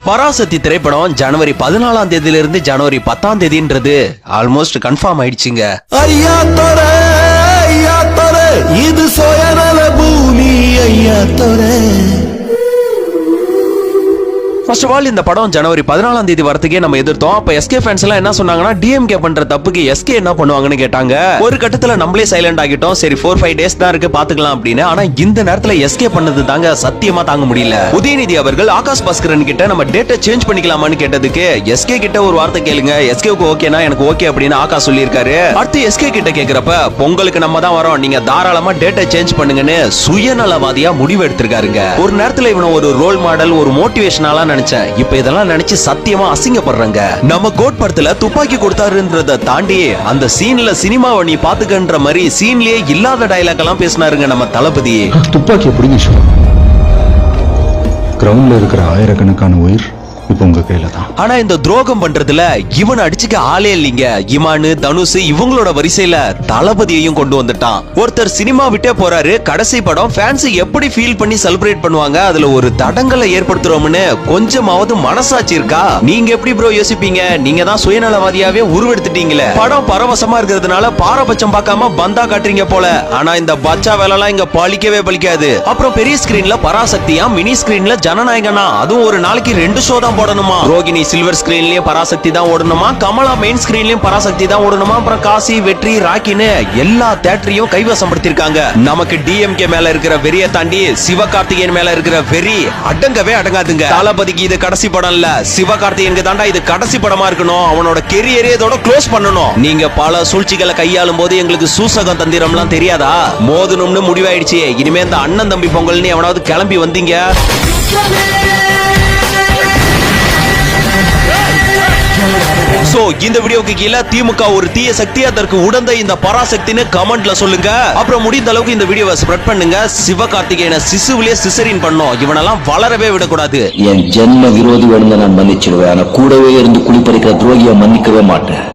பராசக்தி திரைப்படம் ஜனவரி 14ஆம் தேதியிலிருந்து ஜனவரி 10ஆம் தேதின்றது ஆல்மோஸ்ட் கன்ஃபார்ம் ஆயிடுச்சுங்க. ஐயா தொரே இது சுயநல பூமி ஐயா தொரே. ஃபர்ஸ்ட் ஆஃப் ஆல் இந்த படம் ஜனவரி 14ஆம் தேதி வரதுக்கே நம்ம எதிர்த்தோம். அப்ப எஸ்கே ஃபேன்ஸ் எல்லாம் என்ன சொன்னாங்கன்னா, டிஎம்கே பண்ற தப்புக்கு எஸ்கே என்ன பண்ணுவாங்கன்னு கேட்டாங்க. ஒரு கட்டத்துல நம்மளே சைலண்ட் ஆகிட்டோம். சரி 4-5 டேஸ் தான் இருக்கு பாத்துக்கலாம் அப்படின்னு. ஆனா இந்த நேரத்துல எஸ்கே பண்ணது தாங்க சத்தியமா தாங்க முடியல. உதயநிதி அவர்கள் ஆகாஷ் பாஸ்கரன் கிட்ட நம்ம டேட்டை சேஞ்ச் பண்ணிக்கலாமான்னு கேட்டதுக்கு எஸ்கே கிட்ட ஒரு வார்த்தை கேளுங்க, எஸ்கேவுக்கு ஓகேனா எனக்கு ஓகே அப்படின்னு ஆகாஷ் சொல்லியிருக்காரு. அடுத்து எஸ்கே கிட்ட கேக்குறப்ப பொங்கலுக்கு நம்ம தான் வரோம், நீங்க தாராளமா டேட்டை சேஞ்ச் பண்ணுங்கன்னு சுயநலவாதியா முடிவு எடுத்திருக்காருங்க. ஒரு நேரத்துல இவன ஒரு ரோல் மாடல், ஒரு மோட்டிவேஷனாலா நினைச்சேன். இப்ப இதெல்லாம் நினைச்சு சத்தியமா அசிங்கப்படுறாங்க. நம்ம கோட் படத்துல துப்பாக்கி கொடுத்தாருன்றத தாண்டி அந்த சீன்ல சினிமாவை நீ பாத்துக்கன்ற மாதிரி சீன்லயே இல்லாத டயலாக் எல்லாம் பேசினாருங்க நம்ம தளபதி. துப்பாக்கி எப்படிங்க கிரவுண்ட்ல இருக்கிற ஆயிரக்கணக்கான உயிர் இப்ப உங்க கையில தான். ஆனா இந்த துரோகம் பண்றதுல இவன் அடிச்சுக்க ஆளே இல்லைங்க. இமானு, தனுஷ் இவங்களோட வரிசையில தளபதியையும் கொண்டு வந்துட்டான். ஒருத்தர் சினிமா விட்டே போறாரு, கடைசி படம் ஃபேன்ஸ் எப்படி ஃபீல் பண்ணி செலிப்ரேட் பண்ணுவாங்க, அதுல ஒரு தடங்களை ஏற்படுத்துறோம்னு கொஞ்சமாவது மனசாட்சி இருக்கா? நீங்க எப்படி ப்ரோ யோசிப்பீங்க? நீங்க தான் சுயநலவாதியாவே உருவெடுத்துட்டீங்களே. படம் பரவசமா இருக்கிறதுனால பாரபட்சம் பார்க்காம பந்தா காட்டுறீங்க போல. ஆனா இந்த பச்சா வேலைலாம் இங்க பலிக்கவே பலிக்காது. அப்புறம் பெரிய ஸ்கிரீன்ல பராசக்தியா, மினி ஸ்கிரீன்ல ஜனநாயகனா, அதுவும் ஒரு நாளைக்கு 2 ஷோ தான் போடணுமா. ரோகிணி சில்வர் ஸ்கிரீன்லயே பராசக்தி தான் ஓடணுமா, கமலா மெயின் ஸ்கிரீன்லயும் பராசக்தி தான் ஓடணுமா. அப்புறம் காசி, வெற்றி, ராக்கின்னு எல்லா தியேட்டரையும் கைவசப்படுத்திருக்காங்க. நமக்கு டிஎம்கே மேல இருக்கிற வெறியை தாண்டி சிவகார்த்திகேயன் மேல இருக்கிற வெறி அடங்கவே அடங்காதுங்க. தளபதிக்கு இது கடைசி படம் இல்ல, சிவகார்த்திகேயனுக்கு தாண்டா இது கடைசி படமா இருக்கணும். அவனோட கெரியரே இதோட க்ளோஸ் பண்ணணும். நீங்க பல சூழ்ச்சிகளை கையாளும் போது எங்களுக்கு சூசகம் தந்திரம்லாம் தெரியாதா? மோதணும்னு முடிவாயிடுச்சு. இனிமே இந்த அண்ணன் தம்பி பொங்கல்னு எவனாவது கிளம்பி வந்தீங்க, சோ இந்த வீடியோக்கு கீழே திமுக ஒரு தீய சக்தி, அதற்கு உடந்தை இந்த பராசக்தின்னு கமெண்ட்ல சொல்லுங்க. அப்புறம் முடிந்த அளவுக்கு இந்த வீடியோவை ஸ்ப்ரெட் பண்ணுங்க. சிவகார்த்திகேயனை சிசுவிலே சிசரின் பண்ணோம். இவனெல்லாம் வளரவே விடக்கூடாது. என் ஜென்ம விரோதி வேணுங்க நான் மன்னிச்சிடுவேன். ஆனா கூடவே இருந்து குளிப்பறிக்கிற துரோகியை மன்னிக்கவே மாட்டேன்.